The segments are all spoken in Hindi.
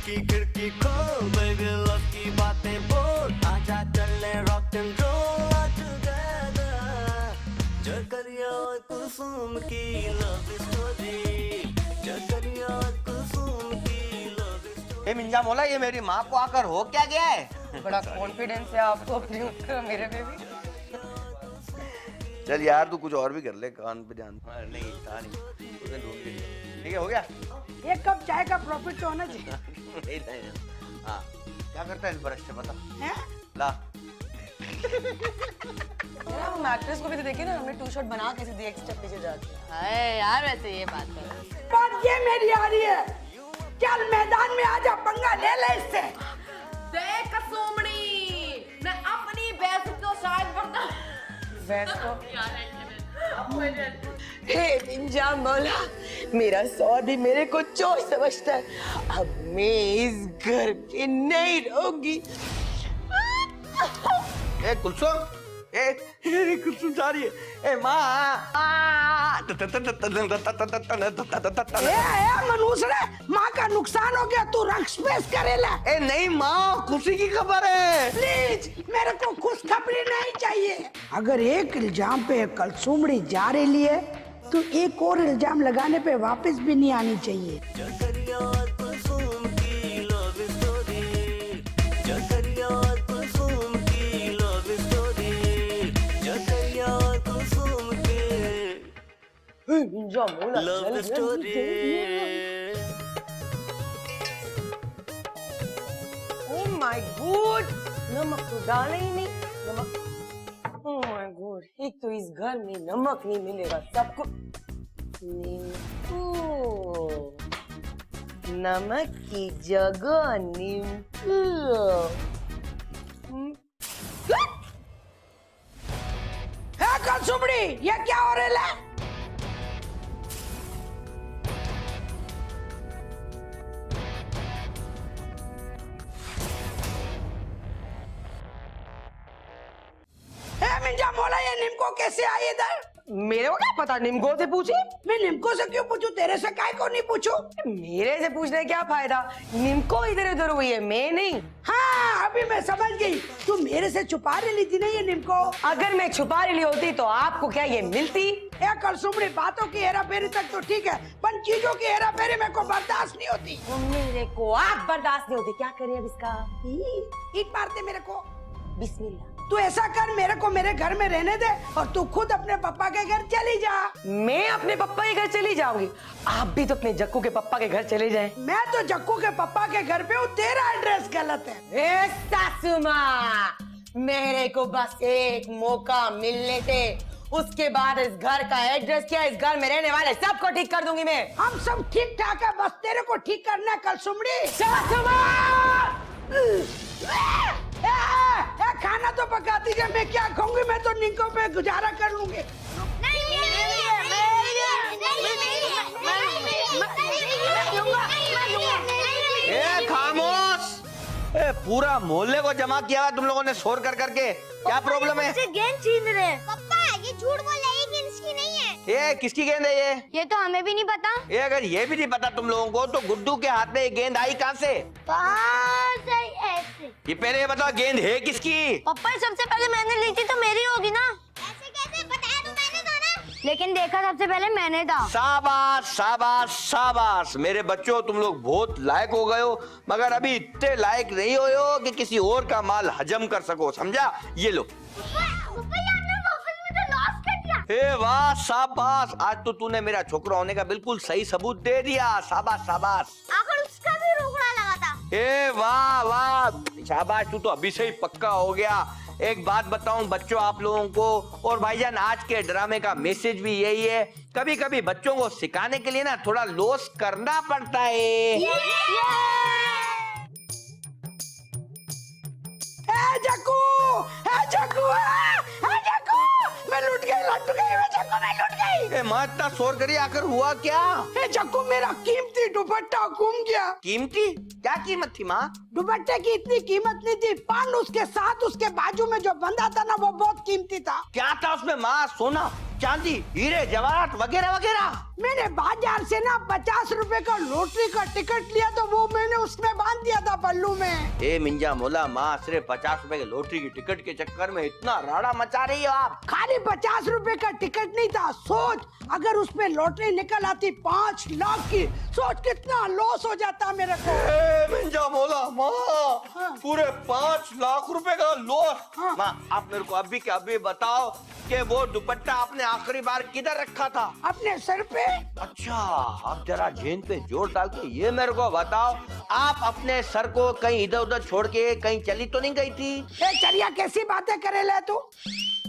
की खिड़की खोल बेबी लव की बातें बोल आजा चले रॉक एंड रोल टुगेदर जकरिया और कुसुम की लव स्टोरी जकरिया और कुसुम की लव स्टोरी। मिंजा मौला ये मेरी माँ को आकर हो क्या गया है? बड़ा कॉन्फिडेंस है आपको अपने ऊपर मेरे पे भी। चल यार तू कुछ और भी कर ले, कान पे ध्यान। नहीं था नहीं, उसने ढूंढ लिया। ठीक है हो गया। एक कप चाय का प्रॉफिट तो होना चाहिए। नहीं नहीं हाँ क्या करता है इस ब्रश से बता हैं? ला। यार हम एक्ट्रेस को भी तो देखिए ना, हमने टू शॉट बना कैसे दिए एक स्टेप पीछे जाके। हाय यार वैसे ये बात कर पर ये मेरी आ रही है, चल मैदान में आजा, पंगा ले ले इससे। देख सोमड़ी मैं अपनी भैंस को शायद भैंस को हे निंजा मौला, मेरा सौर भी मेरे को चोर समझता है। अब मैं इस घर पे नहीं रहूंगी। ए कुलसुम ए कुलसुम जा रही है। ए माँ मनूसरे, माँ का नुकसान हो गया, तू रक्स पेश करेला। ए नहीं माँ खुशी की खबर है। प्लीज मेरे को खुशखबरी नहीं चाहिए। अगर एक इल्जाम पे कलसुमड़ी जा रही है तो एक और इल्जाम लगाने पे वापस भी नहीं आनी चाहिए। जकरिया और कुसुम की लव स्टोरी जकरिया और कुसुम की लव स्टोरी जकरिया और कुसुम की निंजा मौला love story. Oh my God, नमक तो डाला ही नहीं। नमक, ओह माय गॉड, एक तो इस घर में नमक नहीं मिलेगा सबको। नींबू, नमक की जगह नींबू। है कलसुमड़ी, ये क्या हो रहा है? मिंजा मौला, ये निम्को कैसे आई इधर? मेरे को क्या पता, निम्को से पूछे। मैं निम्को से क्यों पूछूं, तेरे से काहे को नहीं पूछूं? मेरे से पूछने क्या फायदा, निम्को इधर उधर हुई है, मैं नहीं। हाँ अभी मैं समझ गई, तू मेरे से छुपा रही थी ना ये निम्को। अगर मैं छुपा रही होती तो आपको क्या ये मिलती? कलसुमड़ी, बातों की हेरा फेरी तक तो ठीक है, पर चीजों की हेरा फेरी मेरे को बर्दाश्त नहीं होती। मेरे को आप बर्दाश्त नहीं होती, क्या करें अब इसका? ईट मारते मेरे को। बिस्मिल्लाह। तू ऐसा कर, मेरे को मेरे घर में रहने दे और तू खुद अपने पापा के घर चली जा। मैं अपने पापा के घर चली जाऊंगी, आप भी तो अपने जक्कू के पापा के घर चले जाएं। मैं तो जक्कू के पापा के घर पे हूँ, तेरा एड्रेस गलत है। ए सासू माँ, मेरे को बस एक मौका मिलने दे, उसके बाद इस घर का एड्रेस क्या, इस घर में रहने वाले सबको ठीक कर दूंगी मैं। हम सब ठीक ठाक है, बस तेरे को ठीक करना है कलसुमड़ी। सासू माँ! खाना तो पका दीजिए, मैं क्या खाऊंगी, मैं तो निको पे गुजारा कर लूंगी। ए खामोश, ए पूरा मोहल्ले को जमा किया है तुम लोगों ने शोर कर करके। क्या प्रॉब्लम है? गेंद छीन रहे हैं। पापा ये झूठ बोल रहे हैं, गेंद इसकी नहीं है। ये किसकी गेंद है ये तो हमें भी नहीं पता। ये अगर ये भी नहीं पता तुम लोगों को तो गुड्डू के हाथ में ये गेंद आई कहाँ से? ऐसे ये पहले ये बताओ गेंद है किसकी? पापा सबसे पहले मैंने ली थी तो मेरी होगी ना। ऐसे कैसे, बताया तो मैंने था ना। लेकिन देखा सबसे पहले मैंने था। शाबाश शाबाश शाबाश मेरे बच्चों, तुम लोग बहुत लायक हो गए हो, मगर अभी इतने लायक नहीं हो कि किसी और का माल हजम कर सको, समझा? ये लो। हे वाह शाबाश, आज तो तूने मेरा छोकरा होने का बिल्कुल सही सबूत दे दिया। शाबाश शाबाश। आखिर उसका भी रोकड़ा लगा था। हे वाह वाह शाबाश, तू तो अभी से ही पक्का हो गया। एक बात बताऊं बच्चों आप लोगों को, और भाईजान आज के ड्रामे का मैसेज भी यही है, कभी कभी बच्चों को सिखाने के लिए ना थोड़ा लॉस करना पड़ता है। जक्कू, जक्कू, जक्कू, मैं लुट गई, जक्कू मैं लुट गई। माँ इतना शोर करिए, आखिर हुआ क्या? जक्कू मेरा कीमती दुपट्टा गुम गया। कीमती? क्या कीमत थी माँ? दुपट्टे की इतनी कीमत नहीं थी, पर उसके साथ उसके बाजू में जो बंधा था ना वो बहुत कीमती था। क्या था उसमें माँ? सोना, चांदी, हीरे, जवाहरात वगैरह वगैरह? मैंने बाजार से ना 50 रुपए का लॉटरी का टिकट लिया तो वो मैंने उसमें बांध लूं मैं। ए मिंजा मोला, माँ सिर्फ 50 रुपए के लॉटरी की टिकट के चक्कर में इतना राड़ा मचा रही हो आप। खाली 50 रुपए का टिकट नहीं था, सोच अगर उसमें लॉटरी निकल आती 5 लाख की, सोच कितना लॉस हो जाता मेरे को। ए मिंजा मोला, माँ पूरे 5 लाख रुपए का लॉस। हाँ। माँ आप मेरे को अभी के अभी बताओ कि वो दुपट्टा आपने आखिरी बार किधर रखा था? अपने सर पे। अच्छा, आप जरा जेन पे जोर डाल के ये मेरे को बताओ, आप अपने सर को कहीं इधर उधर छोड़ के कहीं चली तो नहीं गई थी? ए चलिया कैसी बातें करे ले तू।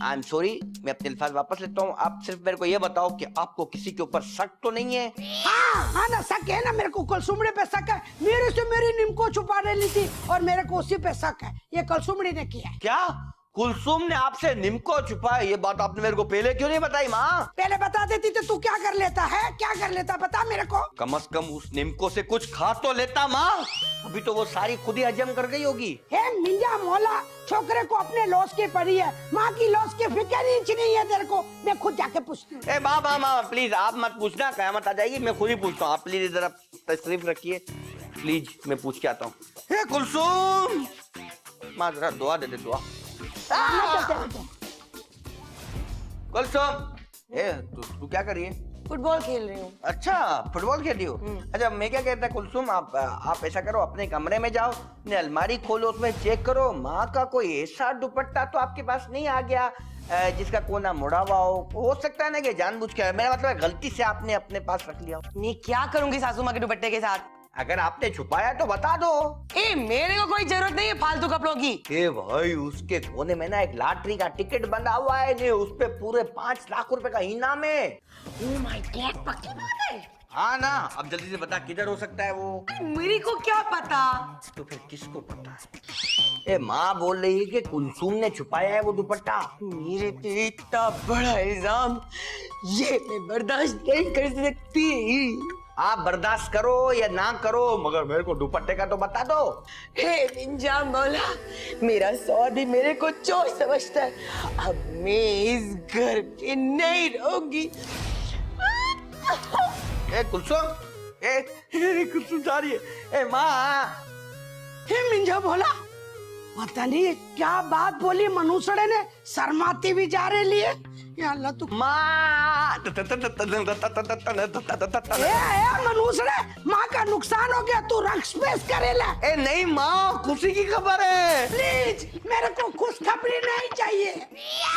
आई एम सॉरी, मैं अपने अल्फाज वापस लेता हूँ। आप सिर्फ मेरे को ये बताओ कि आपको किसी के ऊपर शक तो नहीं है? हाँ ना, शक है ना, मेरे को कलसुमड़ी पे शक है। मेरे से मेरी निम्को छुपा रही थी और मेरे को उसी पे शक है, ये कलसुमड़ी ने किया है। क्या कुलसुम ने आपसे निम्को छुपाया? ये बात आपने मेरे को पहले क्यों नहीं बताई माँ? पहले बता देती तो तू क्या कर लेता है, क्या कर लेता बता मेरे को। कम से कम उस निम्को से कुछ खा तो लेता माँ। अभी तो वो सारी खुद ही हजम कर गई होगी। हे मिंजा मौला, छोकरे को अपने लॉस की पड़ी है, माँ की लॉस की फिक्र ही नहीं है तेरे को। मैं खुद जाके पूछती हूँ। ए माँ प्लीज आप मत पूछना, कयामत आ जाएगी। मैं खुद ही पूछता हूँ, आप प्लीज इधर तशरीफ रखिए प्लीज, मैं पूछ के आता हूँ। हे कुलसुम, माँ जरा दुआ दे दे, दुआ। कुलसुम, ए तू क्या कर रही है? फुटबॉल खेल रही हूँ। अच्छा, फुटबॉल खेल रही हो? अच्छा, मैं क्या कहता कुलसुम, आप ऐसा करो, अपने कमरे में जाओ, अपनी अलमारी खोलो, उसमें चेक करो, माँ का कोई ऐसा दुपट्टा तो आपके पास नहीं आ गया जिसका कोना मुड़ा हुआ हो सकता है ना कि जानबूझ के, मेरा मतलब है गलती से आपने अपने पास रख लिया हो। मैं क्या करूंगी सासू माँ के दुपट्टे के साथ? अगर आपने छुपाया तो बता दो। ए मेरे को कोई जरूरत नहीं है फालतू कपड़ों की। ए भाई, उसके कोने में ना एक लॉटरी का टिकट बंधा हुआ है, ने उस पे पूरे 5 लाख रुपए का इनाम है। ओह माय गॉड, पक्की बात है? हाँ ना, अब जल्दी से बता किधर हो सकता है वो? मेरे को क्या पता। तो फिर किसको पता है? ए माँ बोल रही है कि कुलसुम ने छुपाया है वो दुपट्टा। मेरे पे इतना बड़ा इल्जाम, ये मैं बर्दाश्त नहीं कर सकती। आप बर्दाश्त करो या ना करो, मगर मेरे को दुपट्टे का तो बता दो। हे मिंजा मौला, मेरा सौर भी मेरे को चोर समझता है। अब मैं इस घर पे नहीं रहूंगी। ए कुलसुम, कुलसुम जा रही है। ए माँ, हे मिंजा बोला, पता नहीं क्या बात बोली मनुष्य ने, शर्माती भी जा रही है। या अल्लाह तू माँ, मनुष्य, माँ का नुकसान हो गया, तू रक्स पेश करेला। ए नहीं माँ, खुशी की खबर है। प्लीज मेरे को खुशखबरी नहीं चाहिए।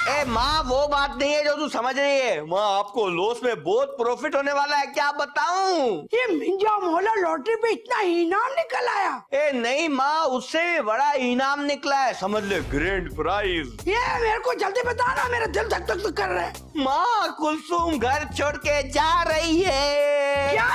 ए माँ, वो बात नहीं है जो तू समझ रही है। माँ, आपको लॉस में बहुत प्रॉफिट होने वाला है, क्या बताऊं? ये मिंजा मोहल्ला लॉटरी पे इतना इनाम निकल आया। ए नहीं माँ, उससे भी बड़ा इनाम निकला है, समझ ले, ग्रैंड प्राइज। ये मेरे को जल्दी बताना, मेरा दिल धक धक धक कर रहा है। माँ, कुलसुम घर छोड़ के जा रही है। क्या?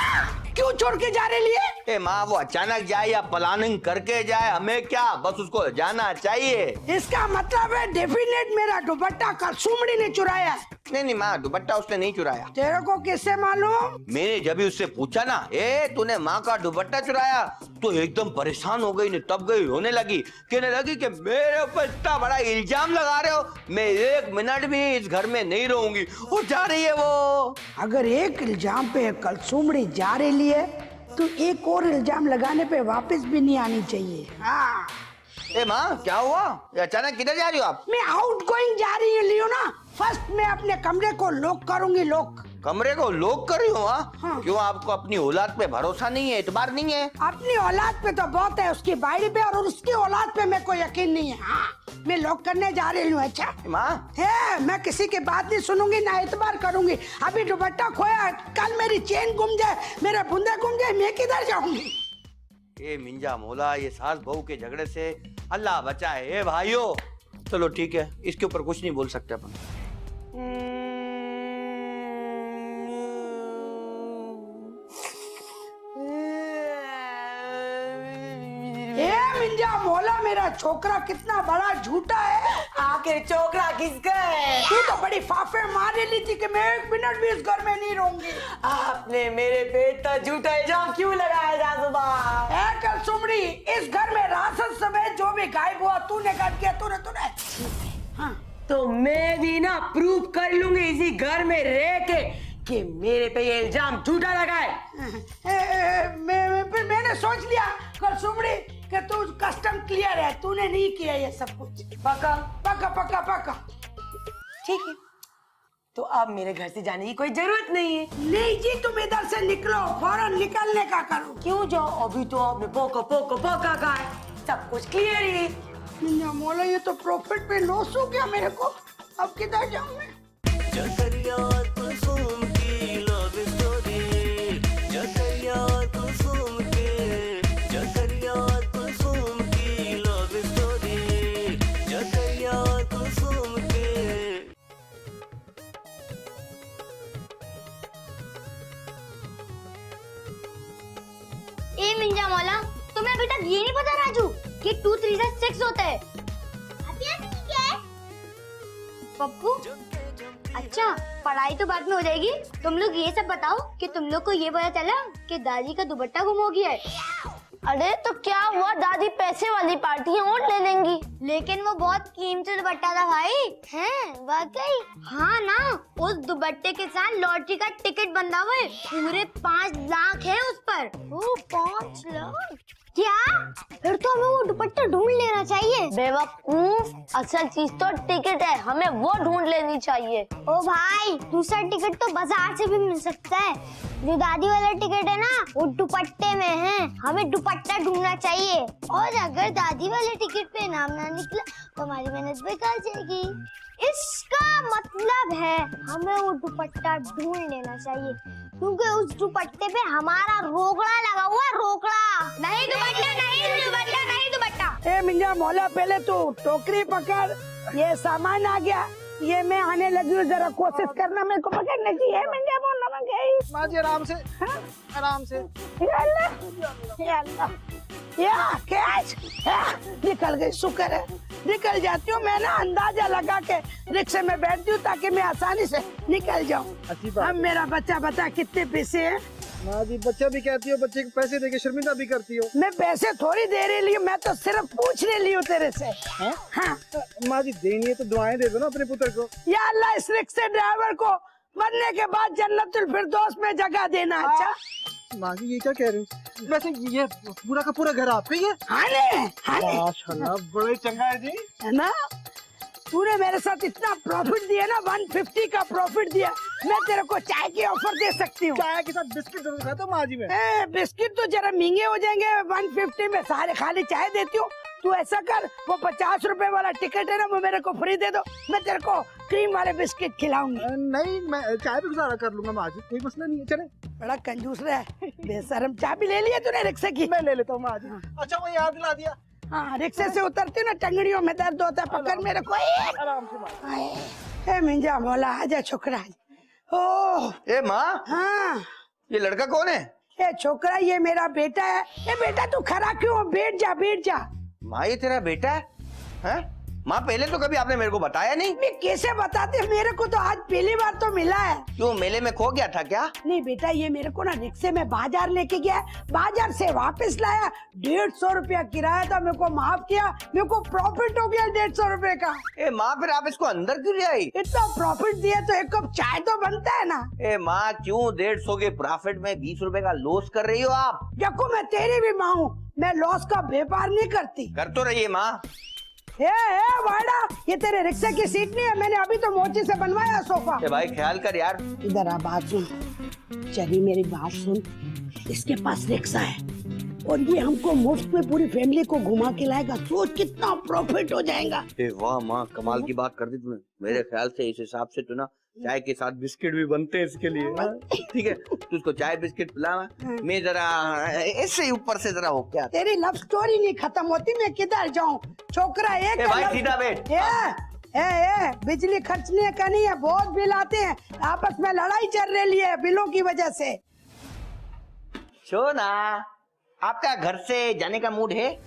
क्यों छोड़ के जा रही है? ए माँ, वो अचानक जाए या प्लानिंग करके जाए, हमें क्या, बस उसको जाना चाहिए। इसका मतलब है डेफिनेट मेरा दुपट्टा कलसुमड़ी ने चुराया है। नहीं नहीं माँ, दुपट्टा उसने नहीं चुराया। तेरे को किससे मालूम? मैंने जब भी उससे पूछा ना, ए तूने माँ का दुपट्टा चुराया, तो एकदम परेशान हो गई, ने तब गई रोने लगी, कहने लगी कि मेरे ऊपर इतना बड़ा इल्जाम लगा रहे हो, मैं 1 मिनट भी इस घर में नहीं रहूंगी। और जा रही है वो। अगर एक इल्जाम पे कलसुमड़ी जा रही है तो एक और इल्जाम लगाने पे वापस भी नहीं आनी चाहिए। हाँ। ए माँ, क्या हुआ? ये अचानक किधर जा रही हो आप? मैं आउट गोइंग जा रही हूँ ना, फर्स्ट मैं अपने कमरे को लॉक करूंगी, लॉक। कमरे को लॉक कर रही हो? हाँ। क्यों, आपको अपनी औलाद पे भरोसा नहीं है, एतबार नहीं है? अपनी औलाद पे तो बहुत है, उसकी बाइडी पे और उसकी औलाद पे मेरे को यकीन नहीं है। हाँ, मैं लॉक करने जा रही हूँ। अच्छा माँ, है, मैं किसी की बात नहीं सुनूंगी, ना एतबार करूंगी। अभी दुपट्टा खोया, कल मेरी चेन गुम जाए, मेरे बुंदे गुम जाए, मैं किधर जाऊंगी? ए मिंजा मौला, ये सास बहू के झगड़े से अल्लाह बचाए। ए भाइयों, चलो ठीक है, इसके ऊपर कुछ नहीं बोल सकते अपन। मिंजा मौला, मेरा छोकरा कितना बड़ा झूठा है। आखिर छोकरा किसका है? तू तो बड़ी फाफे मार रही थी कि मैं 1 मिनट भी इस घर में नहीं रहूंगी। आपने मेरे पे इतना झूठा इल्जाम क्यों लगाया सासुबा? कलसुमड़ी, इस घर में राशन समेत जो भी गायब हुआ तूने काट किया, तूने। हाँ। तो मैं भी ना प्रूव कर लूंगी इसी घर में रह के कि मेरे पे ये इल्जाम झूठा लगा है। मैंने सोच लिया कलसुमड़ी कि तू क्लियर है, तूने नहीं किया ये सब कुछ। पक्का? पक्का पक्का पक्का। ठीक है, तो अब मेरे घर से जाने की कोई जरूरत नहीं है। नहीं जी, तुम इधर से निकलो, फौरन निकलने का करो। क्यों जाओ? अभी तो आपने पोका पोका पोका कहा है, सब कुछ क्लियर ही है। मियां मौला, ये तो प्रॉफिट पे लॉस हो गया मेरे को, अब किधर जाऊं मैं? जकरिया और कुलसुम की लव स्टोरी, जकरिया और कुलसुम की, जकरिया और कुलसुम की लव स्टोरी, जकरिया और कुलसुम की। ए मिंजा मौला, तुम्हें अभी तक ये नहीं पता राजू कि 2 3 से 6 होता है। पप्पू, अच्छा पढ़ाई तो बाद में हो जाएगी, तुम लोग ये सब बताओ कि तुम लोग को ये पता चला कि दादी का दुपट्टा गुम हो गया है। अरे तो क्या हुआ, दादी पैसे वाली पार्टी है और ले लेंगी। लेकिन वो बहुत कीमती दुपट्टा था भाई। हैं वाकई? हाँ ना, उस दुपट्टे के साथ लॉटरी का टिकट बंधा हुआ है, पूरे 5 लाख है उस पर। ओ 5 लाख? क्या? फिर तो हमें वो दुपट्टा ढूंढ लेना चाहिए। बेवकूफ, असल चीज तो टिकट है, हमें वो ढूंढ लेनी चाहिए। ओ भाई, दूसरा टिकट तो बाजार से भी मिल सकता है। जो दादी वाला टिकट है ना, वो दुपट्टे में है, हमें दुपट्टा ढूंढना चाहिए। और अगर दादी वाले टिकट पे नाम ना निकला तो हमारी मेहनत बेकार जाएगी। इसका मतलब है हमें वो दुपट्टा ढूंढ लेना चाहिए, क्योंकि उस दुपट्टे पे हमारा रोकड़ा लगा हुआ है, रोकड़ा। नहीं दुपट्टा, नहीं दुपट्टा, नहीं दुपट्टा। ए मियां मौला, पहले तू टोकरी पकड़, ये सामान आ गया, ये मैं आने लगी हूँ, जरा कोशिश करना मेरे को पकड़ने की है। मियां मौला मैं गई। माँ जी आराम से, आराम से। या अल्लाह, या अल्लाह, या कैच, निकल गई, शुक्र है निकल जाती हूँ। मैं ना अंदाजा लगा के रिक्शे में बैठती हूँ ताकि मैं आसानी से निकल जाऊँ। अच्छी बात। अब मेरा बच्चा बता कितने पैसे हैं? माँ जी बच्चा भी कहती हो, बच्चे को पैसे देके शर्मिंदा भी करती हो। मैं पैसे थोड़ी दे रही हूँ, मैं तो सिर्फ पूछने ली हूँ तेरे से। हाँ माँ जी देनी है तो दुआएं दे दो ना अपने पुत्र को। या अल्लाह, इस रिक्शे ड्राइवर को मरने के बाद जन्नतुल फिरदौस में जगह देना। अच्छा माँ जी ये क्या कह रहे हो? वैसे ये पूरा का पूरा घर आपका ही है? हाँ माशाल्लाह, बड़ा ही चंगा है जी। है ना, तूने मेरे साथ इतना प्रॉफिट दिया ना, 150 का प्रॉफिट दिया, मैं तेरे को चाय की ऑफर दे सकती हूँ। चाय के साथ बिस्किट जरूर खाता हूँ माँ जी में। बिस्किट तो जरा महंगे हो जाएंगे, 150 में सारे खाली चाय देती हूँ। तू ऐसा कर, वो 50 रुपए वाला टिकट है ना, वो मेरे को फ्री दे दो, मैं तेरे को क्रीम वाले बिस्किट खिलाऊंगी। नहीं, मैं चाय भी गुजारा कर लूंगा माँ जी, कोई मसला नहीं है। चले। बड़ा कंजूस रहा है, बेशरम। चाय भी ले लिया तूने रिक्शे की? मैं ले लेता हूँ माँ जी। अच्छा वो याद दिला दिया। हाँ, रिक्शे से उतरती हूँ ना, टंगड़ियों में दर्द होता है, पकड़ मेरे को। आराम से माँ। ए मिंजा मौला, आजा छोकरा। ओ ए माँ, हाँ, ये लड़का कौन है? ए छोकरा, ये मेरा बेटा है। ए बेटा तू खड़ा क्यों? बैठ जा, बैठ जा। माँ ये तेरा बेटा है? हैं? माँ पहले तो कभी आपने मेरे को बताया नहीं। मैं कैसे बताते, मेरे को तो आज पहली बार तो मिला है। क्यों, मेले में खो गया था क्या? नहीं बेटा, ये मेरे को ना रिक्शे में बाजार लेके गया, बाजार से वापस लाया, 150 रुपया किराया था, मेरे को माफ किया, मेरे को प्रॉफिट हो गया 150 रुपए का। ए माँ, फिर आप इसको अंदर क्यों ले आई? इतना प्रॉफिट दिया तो एक कप चाय तो बनता है ना। ए माँ, क्यों 150 के प्रॉफिट में 20 रुपए का लॉस कर रही हो आप? देखो मैं तेरी भी माँ हूँ, मैं लॉस का व्यापार नहीं करती। कर तो रही है माँ। ए वाड़ा, ये तेरे रिक्शे की सीट नहीं है, मैंने अभी तो मोची से बनवाया सोफा। ए भाई ख्याल कर यार। इधर आ, बात सुन। चली मेरी बात सुन, इसके पास रिक्शा है और ये हमको मुफ्त में पूरी फैमिली को घुमा के लाएगा, सोच कितना प्रॉफिट हो जाएगा। ए वाह माँ, कमाल की बात कर दी तूने। मेरे ख्याल से इस हिसाब से तो ना चाय के साथ बिस्किट भी बनते हैं इसके लिए। ठीक है, तू उसको चाय बिस्किट पिला, मैं जरा ऐसे ही ऊपर से जरा हो क्या। तेरी लव स्टोरी नहीं खत्म होती, मैं किधर जाऊं? छोकरा एक ए भाई सीधा बैठ। बिजली खर्चने का नहीं है, बहुत बिल आते हैं, आपस में लड़ाई चल रही है बिलों की वजह से। सोना, आपका घर से जाने का मूड है?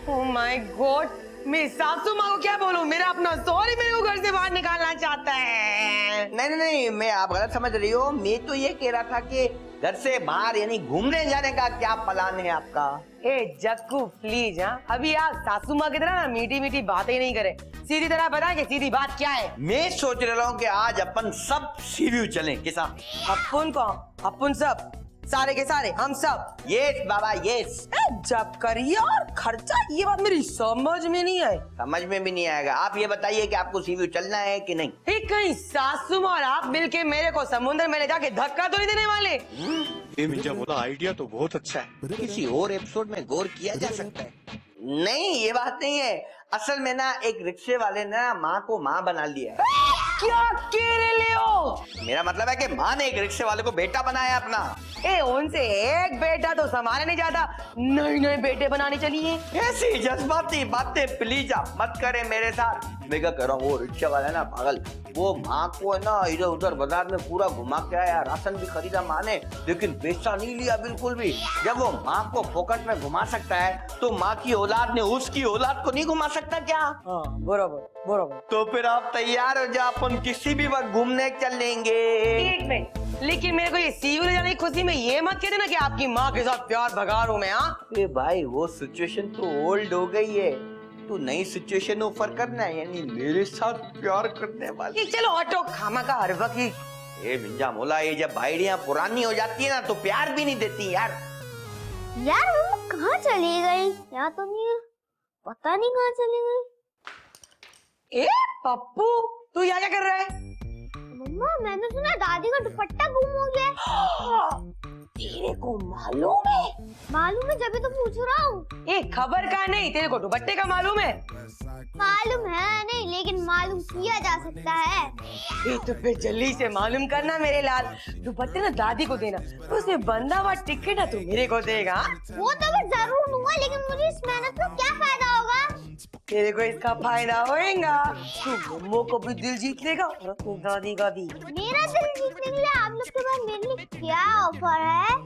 ओह माय गॉड, मैं सासू माँ को क्या बोलूं? मेरा अपना सॉरी मेरे को घर से बाहर निकालना चाहता है। नहीं नहीं नहीं, मैं आप गलत समझ रही हो। मैं तो ये कह रहा था कि घर से बाहर यानी घूमने जाने का क्या प्लान है आपका? ए जक्कू प्लीज, हाँ अभी आप सासू माँ की तरह ना मीठी मीठी बातें नहीं करे, सीधी तरह बता कि सीधी बात क्या है। मैं सोच रहा हूँ कि आज अपन सब सी व्यू चलें। किसा? अपन को अपन सब सारे के सारे हम सब। यस बाबा यस। जब करिए और खर्चा, ये बात मेरी समझ में नहीं है। समझ में भी नहीं आएगा। आप ये बताइए कि आपको सीवी चलना है कि नहीं? एक कहीं सासू माँ और आप मिलके मेरे को समुद्र में ले जाके धक्का तो नहीं देने वाले? ये मिर्जा बोला आइडिया तो बहुत अच्छा है। किसी और एपिसोड में गौर किया जा सकता है। नहीं ये बात नहीं है। असल में ना एक रिक्शे वाले ने ना माँ को माँ बना लिया है। क्या कह रहे हो? मेरा मतलब है कि माँ ने एक रिक्शे वाले को बेटा बनाया अपना। उनसे एक बेटा तो संभाला नहीं जाता, नए नए बेटे बनाने चलिए। ऐसी जज्बाती बातें प्लीज आप मत करें मेरे साथ। मैं क्या कह रहा हूँ, वो रिक्शा वाला है ना पागल, वो माँ को है ना इधर उधर बाजार में पूरा घुमा के आया, राशन भी खरीदा माँ ने, लेकिन पैसा नहीं लिया बिल्कुल भी। जब वो माँ को फोकट में घुमा सकता है तो माँ की औलाद ने उसकी औलाद को नहीं घुमा सकता क्या? हाँ बरोबर बरोबर। तो फिर आप तैयार हो जाओ, अपन किसी भी वक्त घूमने चलेंगे। एक मिनट, लेकिन मेरे को ये सीयू ले जाने की खुशी में ये मत कह देना कि आपकी माँ के साथ प्यार भगा रहा हूँ मैं। हाँ ए भाई वो सिचुएशन तो ओल्ड हो गई है, तू नई सिचुएशन ऑफर करना है, यानी मेरे साथ प्यार करने वाली। ये चलो ऑटो खामा का हर वक्त ही। ए मिंजा मोला, ये जब आइडिया पुरानी हो जाती है ना तो प्यार भी नहीं देती यार। यार वो कहाँ चली गई? यहाँ तो नहीं है, पता नहीं कहाँ चली गई। ए पप्पू, तू यहाँ क्या कर रहा है? मम्मा मैंने सुना दादी का दुपट्टा गुम हो गया है। तेरे को मालूम है? मालूम है, जब तो पूछ रहा हूँ। ए खबर का नहीं, तेरे को दुपट्टे का मालूम है? मालूम है नहीं, लेकिन मालूम किया जा सकता है। ए तो फिर जल्दी से मालूम करना मेरे लाल। दुपट्टे ना दादी को देना, उसमें बंधा हुआ टिकट ना तू मेरे को देगा। वो तो मैं जरूर दूंगा, लेकिन मुझे इस मेहनत का क्या फायदा होगा? तेरे को इसका फायदा होएगा, तू मम्मो को भी दिल जीत लेगा और अपनी दादी का भी। मेरा दिल जीतने के लिए आप लोग के पास मेरे लिए क्या ऑफर है?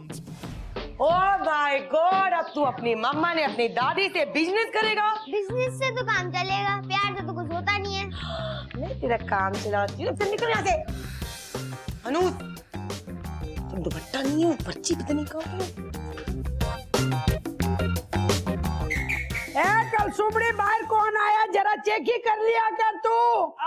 ओह माय गॉड, अब तू अपनी मम्मा ने अपनी दादी से बिजनेस करेगा? बिजनेस से तो काम चलेगा, प्यार से तो कुछ होता नहीं है। मैं तेरा काम चलाती हूँ, चल निकल यहाँ से। अनुज, तुम दुपट्टा नहीं हो, पर्ची पता नहीं कहाँ है। कल सुबह बाहर कौन आया, जरा चेक ही कर लिया कर तू।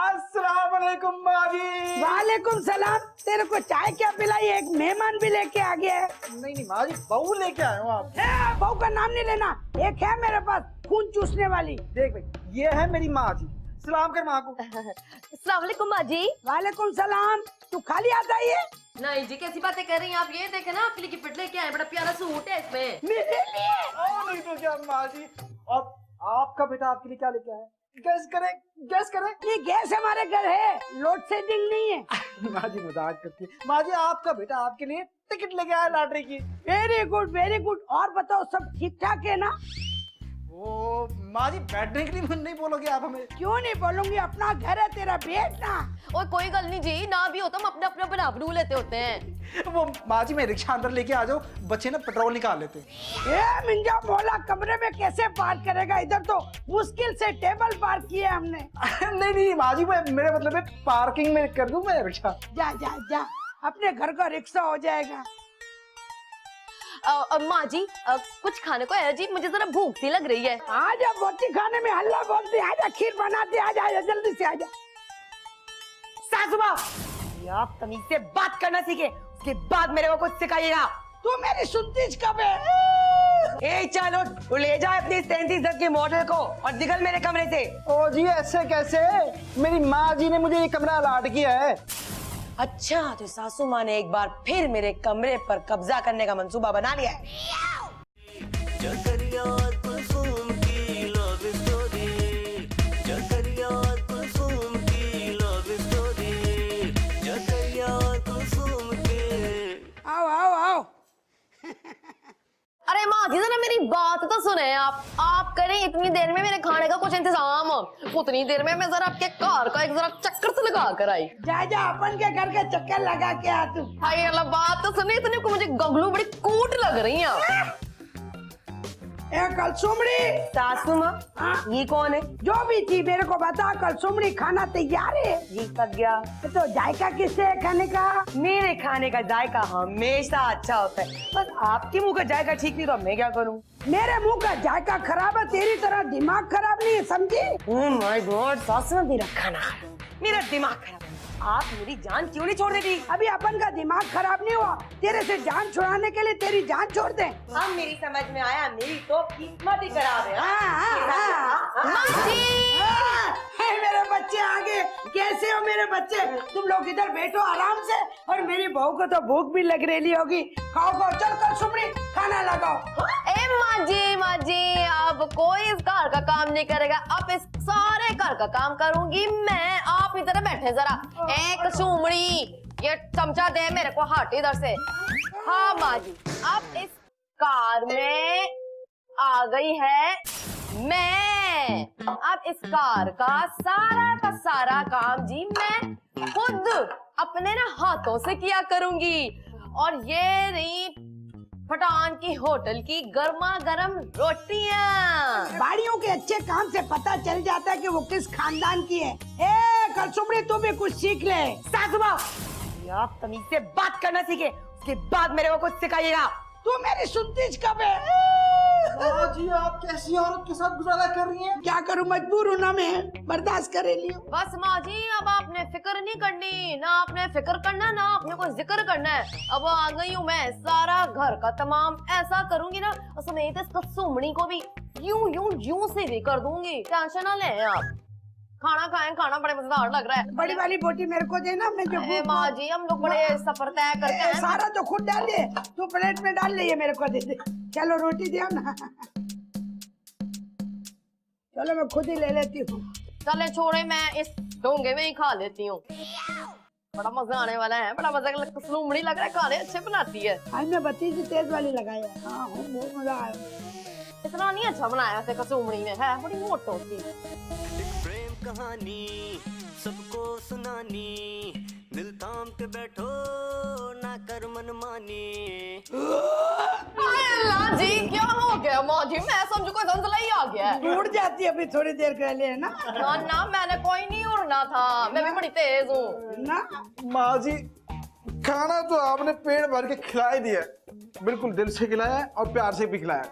अस्सलाम वालेकुम बाजी। वालेकुम सलाम। तेरे को चाय क्या पिलाई? एक मेहमान भी लेके आ गया है। नहीं बाजी, बहू लेके आया हूँ आप। बहू का नाम नहीं लेना, एक है मेरे पास खून चूसने वाली। देख भाई, ये है मेरी माँ जी, सलाम कर माँ को। अस्सलाम वालेकुम माँ जी। वालेकुम सलाम। तू खाली आता ही है? नहीं जी, कैसी बातें कर रही हैं आप? ये देखे ना, आपके लिए गिफ्ट लेके आए, बड़ा प्यारा सूट है इसमें। मेरे लिए? और नहीं तो क्या माँ जी। और आपका बेटा आपके लिए क्या लेके आया? गैस करें, गैस करें। ये गैस हमारे घर है, लोड शेडिंग नहीं है। माँ जी मजाक करती है। माँ जी, आपका बेटा आपके लिए टिकट लेके आया लॉटरी की। Very good very good. और बताओ सब ठीक ठाक है ना? वो माँ जी, बैठने के लिए नहीं बोलोगे आप हमें? क्यों नहीं बोलूंगी, अपना घर है तेरा, बैठ ना। और कोई गल नहीं जी, ना भी हो तो हम अपना अपना बना बनू लेते होते हैं। वो माँ जी, मैं रिक्शा अंदर लेके आ जाओ, बच्चे ना पेट्रोल निकाल लेते। ए मिंजा मोला, कमरे में कैसे पार्क करेगा? इधर तो मुश्किल से टेबल पार्क किया हमने। नहीं नहीं माँ जी, मेरे मतलब है पार्किंग में कर दूं मैं रिक्शा। जा जा जा, अपने घर का रिक्शा हो जाएगा। माँ जी, कुछ खाने को है जी, मुझे जरा भूख सी लग रही है। आजा, बोटी खाने में हल्ला बोलती, आजा खीर बनाते, आजा आजा जल्दी से आजा। सासू माँ, ये आप तमीज से बात करना सीखे, उसके बाद मेरे को कुछ सिखाइएगा। तू मेरी सुनती कब है? ए चलो, तू ले जा अपनी 37 की मॉडल को और निकल मेरे कमरे से। ओ जी, ऐसे कैसे? मेरी माँ जी ने मुझे ये कमरा अलाट किया है। अच्छा, तो सासू माँ ने एक बार फिर मेरे कमरे पर कब्जा करने का मंसूबा बना लिया है। जकरिया और कुलसुम की लव स्टोरी, जकरिया और कुलसुम की लव स्टोरी, जकरिया और कुलसुम के। आओ आओ आओ। अरे माँ जी, जरा मेरी बात तो सुने आप करें इतनी देर में मेरे खाने का कुछ इंतजाम, उतनी देर में मैं जरा आपके कार का एक जरा चक्कर तो लगा कर आई। जा जा, अपन के घर के चक्कर लगा के आ तू। हाय अल्लाह, बात तो सुने, इतने को मुझे गगलू बड़ी कूट लग रही है। ए कलसुमड़ी। सासू माँ, ये कौन है? जो भी थी मेरे को बता, कलसुमड़ी खाना तैयार है? जी पक गया। तो जायका किससे है खाने का? मेरे खाने का जायका हमेशा अच्छा होता है, बस आपके मुंह का जायका ठीक नहीं तो मैं क्या करूं? मेरे मुंह का जायका खराब है, तेरी तरह दिमाग खराब नहीं है, समझी? ओह माय गॉड, सासू माँ, मेरा खाना खराब, मेरा दिमाग खराब। आप मेरी जान क्यों नहीं छोड़ देती? अभी अपन का दिमाग खराब नहीं हुआ, तेरे से जान छुड़ाने के लिए तेरी जान छोड़ दे। अब मेरी समझ में आया, मेरी तो किस्मत ही खराब है। मेरे बच्चे आ गए। कैसे हो मेरे बच्चे? तुम लोग इधर बैठो आराम से, और मेरी बहू को तो भूख भी लग रही होगी। खाओ खाओ, चल कर सुमड़ी खाना लगाओ। ए माँ जी, अब कोई इस घर का काम नहीं करेगा, अब इस सारे घर का काम करूंगी मैं। आप इधर बैठे जरा। एक सुमड़ी, ये चमचा दे मेरे को, हट इधर से। हाँ माँ जी, अब इस कार में आ गई है मैं। अब इस कार का सारा काम जी मैं खुद अपने ना हाथों से किया करूंगी। और ये रही पठान की होटल की गर्मा गर्म रोटियां। बाड़ियों के अच्छे काम से पता चल जाता है कि वो किस खानदान की है। ए कलसुमड़ी, तू भी कुछ सीख ले। सासू माँ, आप तमीज से बात करना सीखे, उसके बाद मेरे को कुछ सिखाइएगा। तू मेरी सुनती कब है? माँ जी, आप कैसी औरत के साथ गुजारा कर रही हैं? क्या करूं, मजबूर हूं ना, मैं बर्दाश्त कर रही हूँ। बस माँ जी, अब आपने फिक्र नहीं करनी, ना आपने फिक्र करना, ना आपने कोई जिक्र करना है। अब आ गई हूँ मैं, सारा घर का तमाम ऐसा करूंगी ना, समेत इस सुमड़ी को भी यूं से भी कर दूंगी। टेंशन ना लें आप। खाना खाएं, खाना बड़े मजेदार लग रहा है। बड़ी वाली बोटी मेरे को देना, मैं जो अरे माँ जी, हम लोग बड़े सफर तय करते हैं। सारा तो खुद डाल ले, तू प्लेट में डाल ले, ये मेरे को दे दे। चलो रोटी दे ना। चलो मैं खुद ही ले लेती हूँ। चले छोड़े, मैं इस डोंगे में ही खा लेती हूँ। बड़ा मजा आने वाला है, बड़ा मजा। सुमड़ी लग रहा है, खाने अच्छे बनाती है। आज मैं भतीजी तेज वाली लगाया। हाँ, बहुत मजा आया। इतना नहीं अच्छा बनाया थे कसुमड़ी में, है बड़ी मोटो सी। प्रेम कहानी सबको सुनानी, दिल थाम के बैठो ना कर मनमानी। अल्लाह जी, क्या हो गया माँ जी? मैं समझू कोई दंसला ही आ गया है। उड़ जाती है अभी थोड़ी देर के लिए ना। ना, मैंने कोई नहीं उड़ना था, मैं भी बड़ी तेज हूँ ना। माँ जी, खाना तो आपने पेट भर के खिला ही दिया, बिल्कुल दिल से खिलाया और प्यार से भी खिलाया।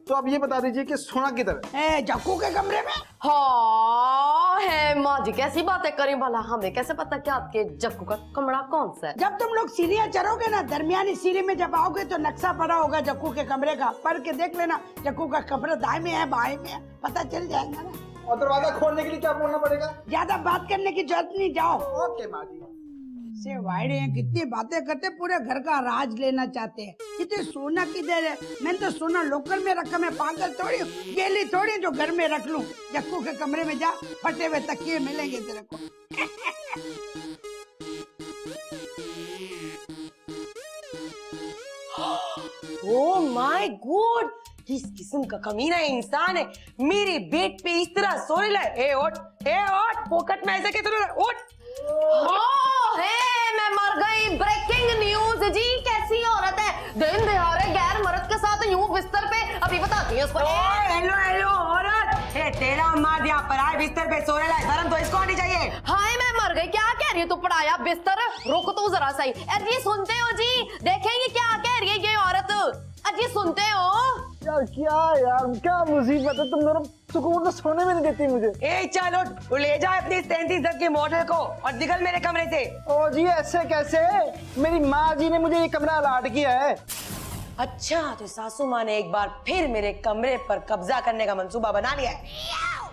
तो अब ये बता दीजिए कि सोना किधर है? जक्कू के कमरे में। हाँ है माँ जी, कैसी बातें करी भला, हमें कैसे पता कि आपके जक्कू का कमरा कौन सा है? जब तुम लोग सीढ़ियाँ चढ़ोगे ना, दरमियानी सीढ़ी में जब आओगे तो नक्शा पड़ा होगा जक्कू के कमरे का, पढ़ के देख लेना। जक्कू का कमरा दाएं में है बाएं में है, पता चल जाएगा ना। और दरवाजा खोलने के लिए क्या बोलना पड़ेगा? ज्यादा बात करने की जरूरत नहीं, जाओ। ओके माँ जी। से वाइडे हैं, कितनी बातें करते, पूरे घर का राज लेना चाहते हैं। कितने सोना किधर है? मैंने तो सोना लोकर में रखा, मैं पागल थोड़ी हूँ, गेली थोड़ी जो घर में रख लूं। जक्कू के कमरे में जा, फटे हुए तकिए मिलेंगे तेरे को। ओह माय गॉड, किस किस्म का कमीना इंसान है, मेरे बेड पे इस तरह सोने लगे। ए ओट, पॉकेट में ऐसे कैसे ओट। मैं मर गई। ब्रेकिंग न्यूज जी, कैसी औरत है दिन दिहाड़े गैर मर्द के साथ यूं बिस्तर पे, अभी बताती है उसको। हेलो औरत, तेरा मार दिया पराए बिस्तर पे सोने लगा, शर्म तो इसको आनी चाहिए। हाय मैं मर गई, क्या कह रही है तू? पढ़ाया बिस्तर, रुक तू जरा सही। अजी सुनते हो जी, देखेंगे क्या कह रही है ये औरत। अजी सुनते हो? यार क्या मुसीबत है, तुम दोनों सुकून तो सोने में नहीं देती मुझे। ए चलो, ले जा अपनी 37 की मोटर को और निकल मेरे कमरे से। ओ जी, ऐसे कैसे? मेरी माँ जी ने मुझे ये कमरा अलाट किया है। अच्छा, तो सासू माँ ने एक बार फिर मेरे कमरे पर कब्जा करने का मंसूबा बना लिया है।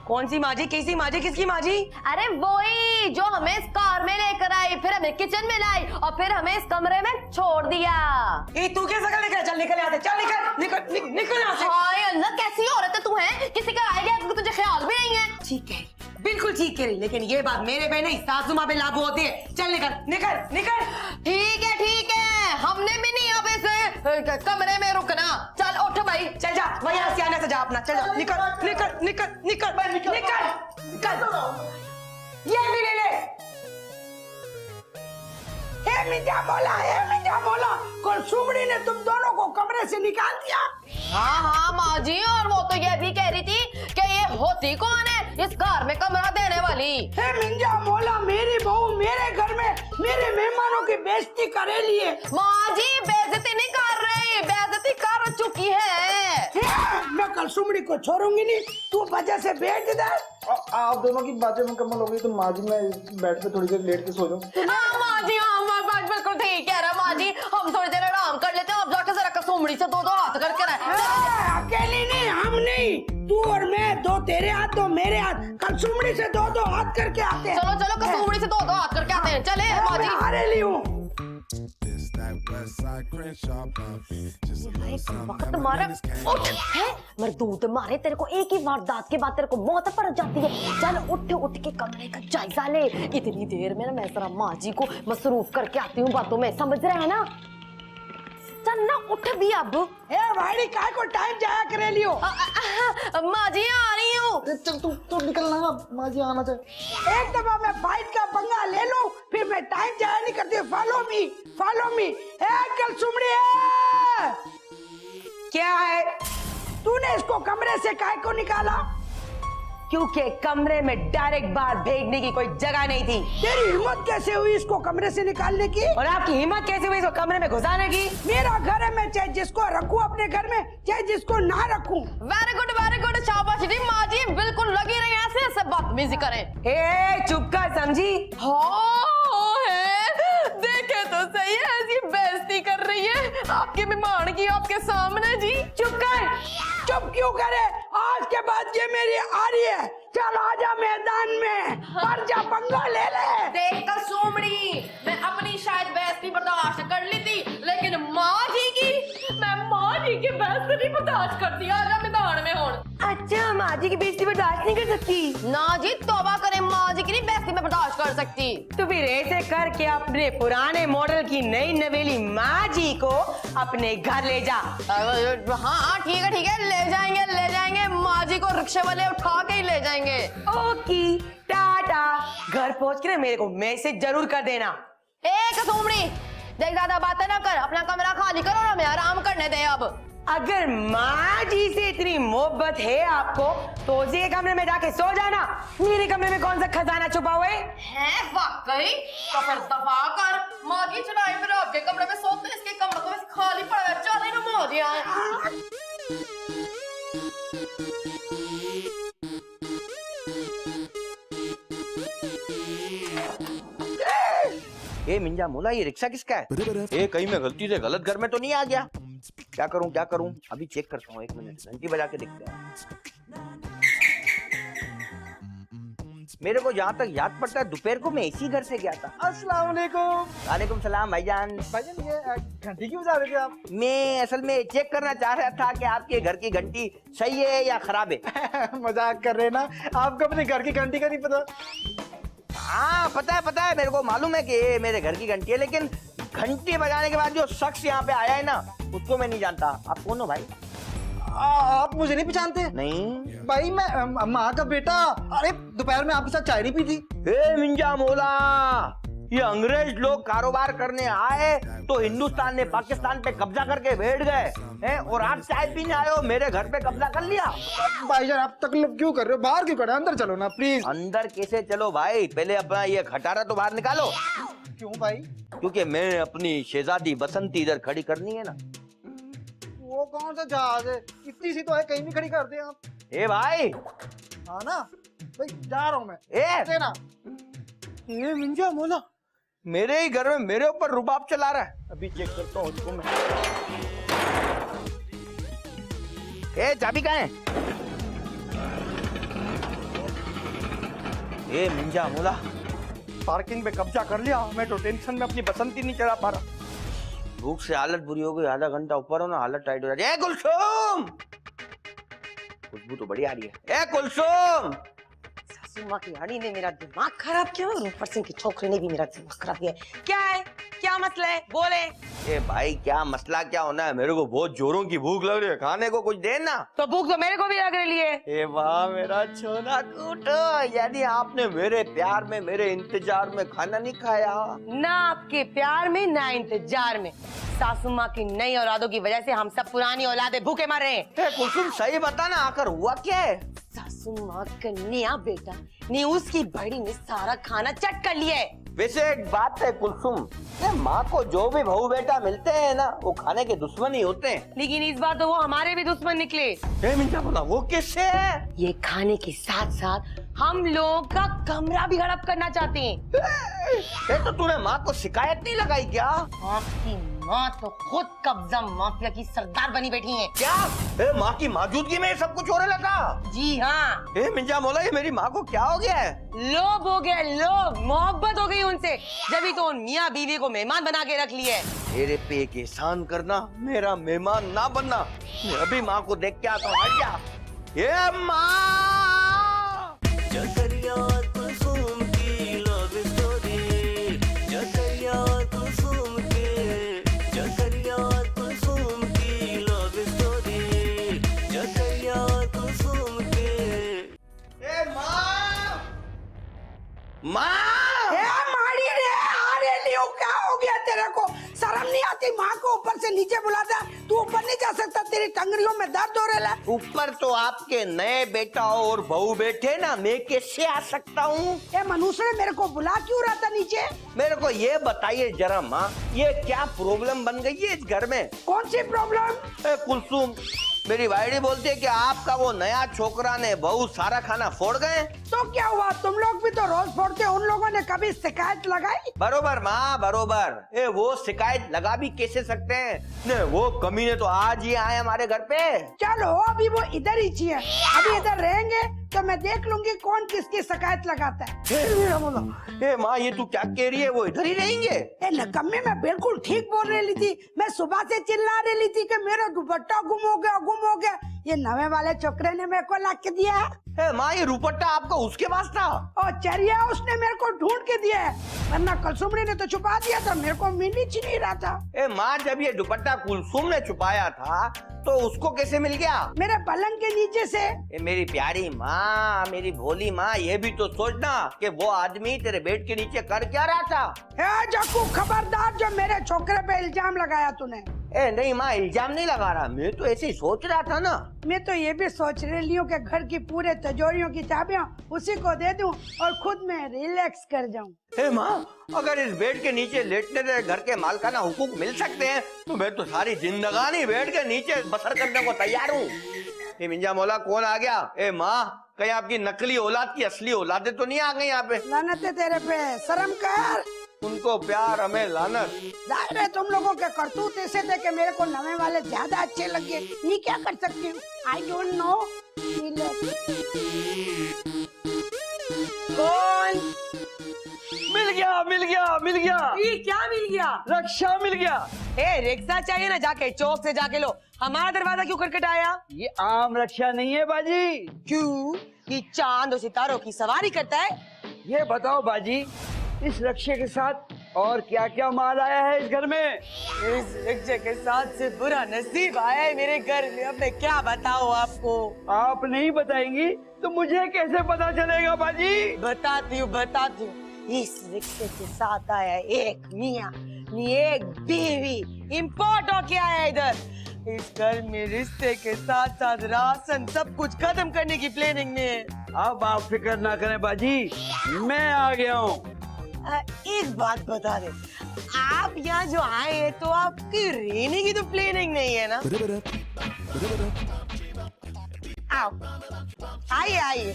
कौन सी माँ जी? कैसी माँ जी? किसकी माँ जी? अरे वही जो हमें इस कार में लेकर आई, फिर हमें किचन में लाई और फिर हमें इस कमरे में छोड़ दिया। ए तू क्या सकल लेकर? चल निकल यहाँ से, चल निकल यहाँ से। हाय अल्लाह, कैसी औरत है तू? है किसी का आएगा तो तुझे ख्याल भी नहीं है। ठीक है, बिल्कुल ठीक कह रही, लेकिन ये बात मेरे पे नहीं, सासू माँ पे लागू होती है। चल निकल। ठीक है, हमने भी नहीं अब इस कमरे में रुकना। चल उठ भाई, चल जा, वही आसियाना से जा अपना, चल जा, निकल। ये भी ले ले। मिंजा बोला, कल सुमड़ी ने तुम दोनों को कमरे से निकाल दिया। हाँ माँ जी, और वो तो ये भी कह रही थी कि ये होती कौन है इस घर में कमरा देने वाली। मिंजा बोला, मेरी बहू मेरे घर में मेरे मेहमानों की बेइज्जती करे लिए। माँ जी बेइज्जती नहीं कर रही, बेइज्जती कर चुकी है। मैं कल सुमड़ी को छोड़ूंगी नहीं, तू वजह से बैठ दे। आप दोनों की बातें मुकम्मल हो गई तो माँ जी मैं बेड पे थोड़ी देर लेट के सो जाऊं। हाँ माँ जी, हाँ माँ बात बिल्कुल ठीक कह रहा है माँ जी, हम थोड़ी देर आराम कर लेते हैं, आप जाके जरा कसुमड़ी से दो हाथ करके रहे। अकेली नहीं, हम नहीं, तू और मैं, दो तेरे हाथ दो मेरे हाथ, कल सुमड़ी से दो हाथ करके आते हैं। चलो चलो कसुमड़ी से दो हाथ करके आते हैं, चले माँ जी। हारे ली हूँ। वक्त मारे उठ है मरदूद मारे, तेरे को एक ही वारदात के बाद तेरे को मौत पड़ जाती है। चल उठ के कमरे का जायजा ले। इतनी देर में ना मैं जरा माँ जी को मसरूफ करके आती हूँ बातों में, समझ रहे हैं ना? चल ना उठ भी अब। ए भाई काय को टाइम जाया करे लियो। माँ जी आ रही हूँ। चल तू निकलना, माँ जी आना चाहिए। एक दफा मैं फाइट का पंगा ले लूं, फिर मैं टाइम जाया नहीं करती। Follow me. ए कल सुमड़ी है। क्या है? तूने इसको कमरे से काय को निकाला? क्योंकि कमरे में डायरेक्ट बाहर भेजने की कोई जगह नहीं थी। तेरी हिम्मत कैसे हुई इसको कमरे से निकालने की? और आपकी हिम्मत कैसे हुई इसको कमरे में घुसाने की? मेरा घर है, मैं चाहे जिसको रखूं अपने घर में, चाहे जिसको ना रखूं। वेरी गुड शाबाश जी माँ जी, बिल्कुल लगी रही ऐसे बदतमीजी करें। ए चुप कर समझी। देखे तो सही है, ऐसी बेइज्जती कर रही है आपके मेहमान की आपके सामने जी। चुप कर। चुप क्यों करे? आज के बाद ये मेरी आ रही है। चल आजा मैदान में, पर जा पंगा ले ले। देख कर सोमड़ी, मैं अपनी शायद बेइज्जती बर्दाश्त कर ली थी, लेकिन माँ जी की, मैं माँ जी की बेइज्जती नहीं बर्दाश्त करती। आजा मैदान में हूँ। अच्छा माँ जी की बेइज्जती बर्दाश्त नहीं कर सकती? ना जी, तौबा करें, माँ जी की नहीं बेइज्जती मैं बर्दाश्त कर सकती। तो फिर ऐसे करके अपने पुराने मॉडल की नई नवेली माँ जी को अपने घर ले जा। हाँ ठीक है, ले जाएंगे माँ जी को, रिक्शे वाले उठा के ही ले जाएंगे। ओके टाटा। घर पहुँच के मेरे को मैसेज जरूर कर देना। कसुमड़ी देख, ज्यादा बातें ना कर, अपना कमरा खाली करो ना, मैं आराम करने दे अब। अगर माँ जी से इतनी मोहब्बत है आपको तो उसी के कमरे में जाके सो जाना। मेरे कमरे में कौन सा खजाना छुपा हुआ है? वाकई? तो फिर दफा कर, माँ की चढ़ाई पर आपके कमरे में सोते, इसके कमरा तो वैसे खाली पड़ा है। चले ना माँ जी आए। ए मिंजा मोला, ये रिक्शा किसका है? ए कहीं मैं गलती से गलत घर में तो नहीं आ गया? क्या करूं? अभी चेक करता हूँ, 1 मिनट, घंटी बजा के देखते हैं। मेरे को जहाँ तक याद पड़ता है दोपहर को मैं इसी घर से गया था। अस्सलाम वालेकुम। वालेकुम सलाम भाईजान। भाईजान ये घंटी क्यों बजा रहे थे आप? मैं असल में चेक करना चाह रहा था कि आपके घर की घंटी सही है या खराब है। मजाक कर रहे ना? आपको अपने घर की घंटी का नहीं पता? हाँ पता है, मेरे को मालूम है कि ये मेरे घर की घंटी है, लेकिन घंटी बजाने के बाद जो शख्स यहाँ पे आया है ना, उसको मैं नहीं जानता। आप कौन हो भाई? आप मुझे नहीं पहचानते? नहीं भाई मैं माँ का बेटा। अरे दोपहर में आपके साथ चाय नहीं पी थी? ए मिंजा मोला, ये अंग्रेज लोग कारोबार करने आए तो हिंदुस्तान ने पाकिस्तान पे कब्जा करके बैठ गए हैं, और आप चाय पीने आए हो, मेरे घर पे कब्जा कर लिया। भाईजान आप तकलीफ क्यों कर रहे हो? बाहर क्यों खड़े? अंदर चलो ना प्लीज। अंदर कैसे चलो भाई, पहले अपना ये खटारा तो बाहर निकालो। क्यों भाई? क्योंकि मैं अपनी शहजादी बसंती इधर खड़ी करनी है ना। वो कौन सा जहाज है? इतनी सी तो है, कहीं भी खड़ी कर दे आप। ए भाई। हाँ ना भाई, जा रहा हूँ मैं। ए देना। ये मिंजा मोला मेरे ही घर में मेरे ऊपर रुबाब चला रहा है। अभी चेक करता हूँ उसको मैं। ए चाबी कहाँ है? ए मिंजा मोला, पार्किंग पे कब्जा कर लिया। मैं तो टेंशन में अपनी बसंती नहीं चला पा रहा। भूख से हालत बुरी हो गई, आधा घंटा ऊपर हो ना हालत टाइट हो जाती है। ए कुलसुम, खुशबू तो बड़ी आ रही है। ए कुलसुम, सासू माँ की हड़ी ने मेरा दिमाग खराब किया और ऊपर से इनकी छोकरी ने भी मेरा दिमाग खराब किया। क्या है? क्या मसला है? बोले। ए भाई क्या मसला क्या होना है? मेरे को बहुत जोरों की भूख लग रही है, खाने को कुछ देना। तो भूख तो मेरे को भी लग रही है। ए वाह मेरा छोना कूटो, यानी आपने मेरे प्यार में, मेरे इंतजार में खाना नहीं खाया? ना आपके प्यार में ना इंतजार में। सासू माँ की नई औलादों की वजह से हम सब पुरानी औलादें भूखे मर रहे हैं। कुसुम सही बता ना, आकर हुआ क्या है? सासू माँ का नया बेटा ने उसकी बड़ी ने सारा खाना चट कर लिया है। वैसे एक बात है कुलसुम, ये माँ को जो भी बहू बेटा मिलते हैं ना, वो खाने के दुश्मन ही होते हैं। लेकिन इस बार तो वो हमारे भी दुश्मन निकले। मिंजा बोला वो किससे है? ये खाने के साथ साथ हम लोगों का कमरा भी हड़प करना चाहते हैं। ये तो तूने माँ को शिकायत नहीं लगाई क्या? आपकी माँ तो खुद कब्जा माफिया की सरदार बनी बैठी है। क्या माँ की मौजूदगी में ये सब कुछ होने लगा? जी हाँ, मिंजा बोला ये मेरी माँ को क्या हो गया है? लोभ हो गया, लोभ, मोहब्बत हो गई उनसे, जब तो उन मियाँ बीवी को मेहमान बना के रख लिए। मेरे पे एक एहसान करना, मेरा मेहमान ना बनना। मैं अभी माँ को देख के आता हूँ। हट जा। ये माँ! जकरिया और कुलसुम की लव स्टोरी, जकरिया और कुलसुम की, जकरिया और कुलसुम की लव स्टोरी, जकरिया और कुलसुम की। ए माँ! माँ! ए मारी रे, अरे लियो क्या हो गया तेरे को? शर्म नहीं आती? माँ को ऊपर से नीचे बुलाता, तू ऊपर नहीं जा सकता, तेरी टंगरियों में दर्द हो रहा है। ऊपर तो आपके नए बेटा और बहू बैठे ना, मैं कैसे आ सकता हूँ? ए मनुष्य मेरे को बुला क्यों रहा था नीचे? मेरे को ये बताइए जरा माँ, ये क्या प्रॉब्लम बन गई है इस घर में? कौन सी प्रॉब्लम? कुलसुम, मेरी वाइडी बोलती है कि आपका वो नया छोकरा ने बहू सारा खाना फोड़ गए। तो क्या हुआ? तुम लोग भी तो रोज फोड़ते, उन लोगों ने कभी शिकायत लगाई? बरोबर माँ, बरोबर। वो शिकायत लगा भी कैसे सकते हैं? ने वो कमीने तो आज ही आए हमारे घर पे। चलो अभी वो इधर ही चाहिए, अभी इधर रहेंगे तो मैं देख लूंगी कौन किसकी शिकायत लगाता है। माँ ये तू क्या कह रही है? वो इधर ही रहेंगे? ए नकम्मे, मैं बिल्कुल ठीक बोल रही थी। मैं सुबह से चिल्ला रही थी कि मेरा दुपट्टा गुम हो गया, गुम हो गया। ये नवे वाले छोकरे ने मेरे को ला के दिया है। माँ ये दुपट्टा आपका उसके पास था? और चरिया उसने मेरे को ढूंढ के दिया है, वरना कुलसुमड़ी ने तो छुपा दिया था, मेरे को मिल ही नहीं रहा था। माँ जब ये दुपट्टा कुलसुम ने छुपाया था तो उसको कैसे मिल गया? मेरे पलंग के नीचे से। मेरी प्यारी माँ, मेरी भोली माँ, ये भी तो सोचना कि वो आदमी तेरे बेड के नीचे कर क्या रहा था। जक्कू खबरदार, जो मेरे छोकरे पे इल्जाम लगाया तूने। नहीं माँ, इल्जाम नहीं लगा रहा, मैं तो ऐसे ही सोच रहा था ना। मैं तो ये भी सोच रही हूँ कि घर की पूरे तिजोरियों की चाबियाँ उसी को दे दूं और खुद में रिलैक्स कर जाऊं। माँ, अगर इस बेड के नीचे लेटने से घर के मालकाना हुकूक मिल सकते हैं तो मैं तो सारी जिंदगानी बेड के नीचे बसर करने को तैयार हूँ। मिंजा मौला कौन आ गया? माँ, कहीं आपकी नकली औलाद की असली औलादें तो नहीं आ गई यहाँ पे? लानत है तेरे पे, शर्म कर। उनको प्यार हमें लानत। जाहिर है तुम लोगों के करतूत ऐसे थे कि मेरे को नवे वाले ज्यादा अच्छे लगे। ये क्या कर सकती हूँ? I don't know. कौन? मिल गया, मिल गया, मिल गया। ये क्या मिल गया? रक्षा मिल गया। रिक्शा चाहिए ना, जाके चौक से जाके लो। हमारा दरवाजा क्यों खटखटाया? ये आम रक्षा नहीं है बाजी। क्यों? ये चांद और सितारों की सवारी करता है। ये बताओ बाजी, इस रक्षे के साथ और क्या क्या माल आया है इस घर में? इस रिक्शे के साथ से बुरा नसीब आया है मेरे घर में। अब मैं क्या बताऊं आपको? आप नहीं बताएंगी तो मुझे कैसे पता चलेगा बाजी? बताती हूँ। इस रिक्शे के साथ आया एक मियाँ, एक बीवी, इम्पोर्ट होके आया इधर। इस घर में रिश्ते के साथ साथ राशन सब कुछ खत्म करने की प्लानिंग में है। अब आप फिक्र ना करें बाजी, मैं आ गया हूँ। एक बात बता दे, आप यहाँ जो आए हैं तो आपकी रहने की तो प्लानिंग नहीं है ना? आओ, आइए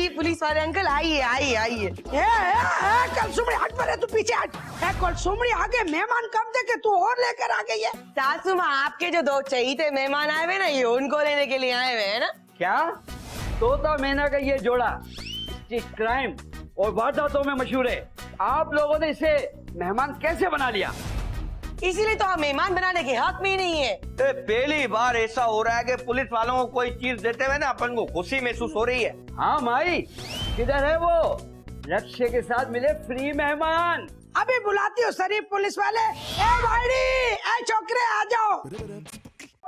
पुलिस वाले अंकल, आइए। कुलसुमड़ी हट, परे तू पीछे हट। कुलसुमड़ी आगे मेहमान कब देखे तू और लेकर आ गई है। सासू माँ, आपके जो दो चहीते मेहमान आए हुए ना, ये उनको लेने के लिए आए हुए हैं ना? क्या? तोता मैना का ये जोड़ा क्राइम और वारदातों में मशहूर है। आप लोगों ने इसे मेहमान कैसे बना लिया? इसीलिए तो हम मेहमान बनाने के हक में ही नहीं है। पहली बार ऐसा हो रहा है कि पुलिस वालों को कोई चीज देते हुए ना अपन को खुशी महसूस हो रही है। हाँ माई, किधर है वो रक्षे के साथ मिले फ्री मेहमान? अभी बुलाती हूँ शरीफ पुलिस वाले। ए भाईडी, ए छोकरे आ जाओ।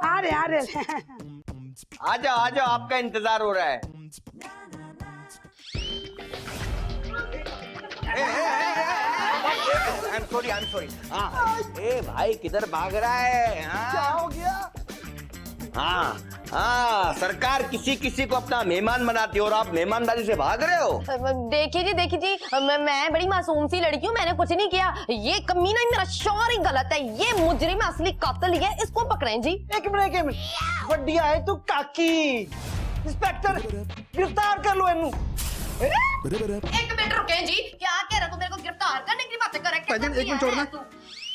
आ रहे आ जाओ, आपका इंतजार हो रहा है। I'm sorry। ए भाई किधर भाग रहा है? क्या हो गया? हाँ हाँ, सरकार किसी किसी को अपना मेहमान बनाती है और आप मेहमानदारी से भाग रहे हो। देखिए जी मैं बड़ी मासूम सी लड़की हूँ, मैंने कुछ नहीं किया। ये कमीना ही मेरा शौहर ही गलत है, ये मुजरिम असली कातिल ही है, इसको पकड़ें जी। एक मिनट बढ़िया है तू काकी। इंस्पेक्टर गिरफ्तार कर लो इन्हू। एक मिनट रुकें जी, क्या कह रहे हो? मेरे को गिरफ्तार करने की बातें कर रहे भाईजान, एक मिनट छोड़ना।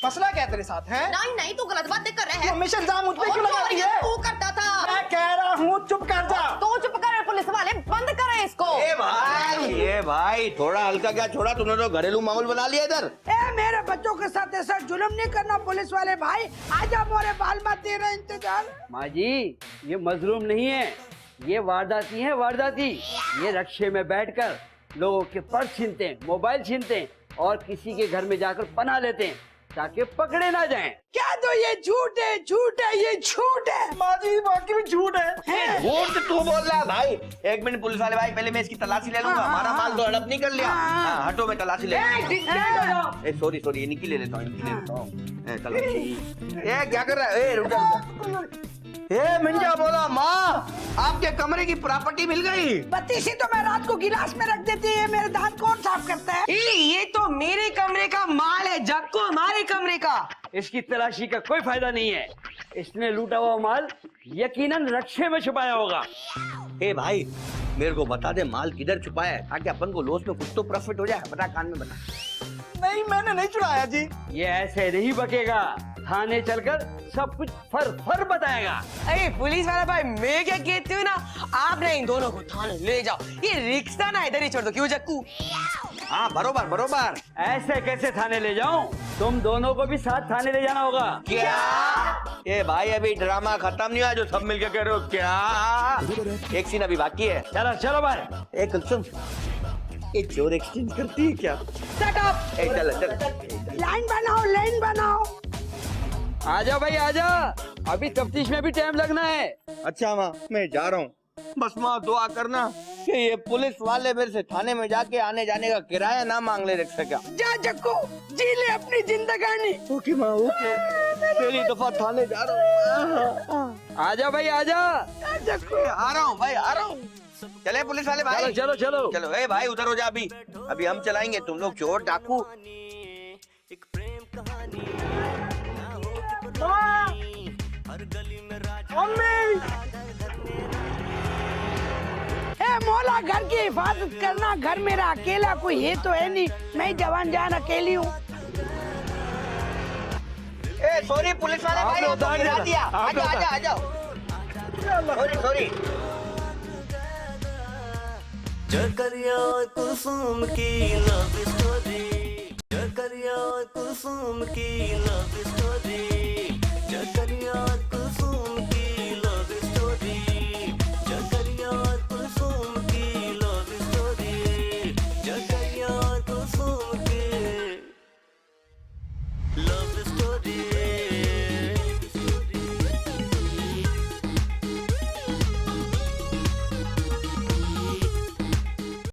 मसला क्या है तेरे साथ है? नहीं तू गलत बातें कर रहे तू हैं। हमेशा इल्जाम मुझ पे क्यों लगाती है? तू करता था। मैं कह रहा हूँ चुप कर जा। तू चुप कर, पुलिस वाले बंद करें इसको। ए भाई थोड़ा हल्का क्या छोड़ा तुमने, तो घरेलू माहौल बना लिया इधर। ए मेरे बच्चों के साथ ऐसा जुल्म नहीं करना पुलिस वाले भाई। आजा मोरे बाल मत दे रहे इंतजार। माँ जी ये मजलूम नहीं है, ये वारदाती है वारदाती। ये रक्शे में बैठकर लोगों के पर्स छीनते हैं, मोबाइल छीनते हैं और किसी के घर में जाकर पनाह लेते हैं ताकि पकड़े ना जाएं। क्या तो ये झूठ है, ये झूठ है। माँ जी बाकी भी झूठ है। झूठ तू बोल रहा है भाई। एक मिनट पुलिस वाले भाई, पहले मैं इसकी तलाशी ले लूंगा। हमारा माल तो हड़प नहीं कर लिया। हाँ, हटो मैं तलाशी ले लूंगा। सॉरी ये निकी ले लेता हूँ। तलाशी क्या कर रहा है? रुक जा। मिंजा बोला माँ आपके कमरे की प्रॉपर्टी मिल गई। बत्तीसी तो मैं रात को गिलास में रख देती है, मेरे दांत कौन साफ करता है? ये तो मेरे कमरे का माल है, जग्गू हमारे कमरे का। इसकी तलाशी का कोई फायदा नहीं है, इसने लूटा हुआ माल यकीनन रक्शे में छुपाया होगा। ए भाई मेरे को बता दे माल किधर छुपाया है, ताकि अपन को लॉस में कुछ तो प्रॉफिट हो जाए। बता कान में बता। नहीं मैंने नहीं चुराया जी। ये ऐसे नहीं बकेगा, थाने चलकर सब कुछ फर बताएगा। अरे पुलिस वाला भाई, मैं क्या कहती हूँ ना, आपने इन दोनों को थाने ले जाओ। ये रिक्शा ना इधर ही छोड़ दो, क्यों जक्कू? हाँ बरोबर। ऐसे कैसे थाने ले जाऊं? तुम दोनों को भी साथ थाने ले जाना होगा। क्या? ए भाई अभी ड्रामा खत्म नहीं हुआ जो सब मिलके कह रहे हो क्या? एक सीन अभी बाकी है। चलो बाहर। एक सुन, ये चोर एक्सचेंज करती है क्या? चल लाइन बनाओ। आजा भाई आजा, अभी तफ्तीश में भी टाइम लगना है। अच्छा माँ मैं जा रहा हूँ, बस माँ दुआ करना कि ये पुलिस वाले मेरे से थाने में जाके आने जाने का किराया ना मांग ले रिक्शा का। जा जक्कू, जी ले अपनी जिंदगानी। ओके माँ ओके, पहली दफा थाने जा रहा हूँ। आजा भाई आजा। आ रहा हूँ भाई आ रहा हूँ। चले पुलिस वाले भाई। चलो ए भाई उधर हो जा, अभी हम चलाएंगे, तुम लोग चोर डाकू। एक प्रेम कहानी हर गली में ए मौला, घर की हिफाजत करना। घर मेरा अकेला कोई है तो है नहीं, मैं जवान जान अकेली हूँ। ए सॉरी पुलिस वाले भाई, वो तो गिरा दिया। आ जाओ। सॉरी। जकरिया कुसुम की लव स्टोरी, जकरिया कुसुम की लव स्टोरी।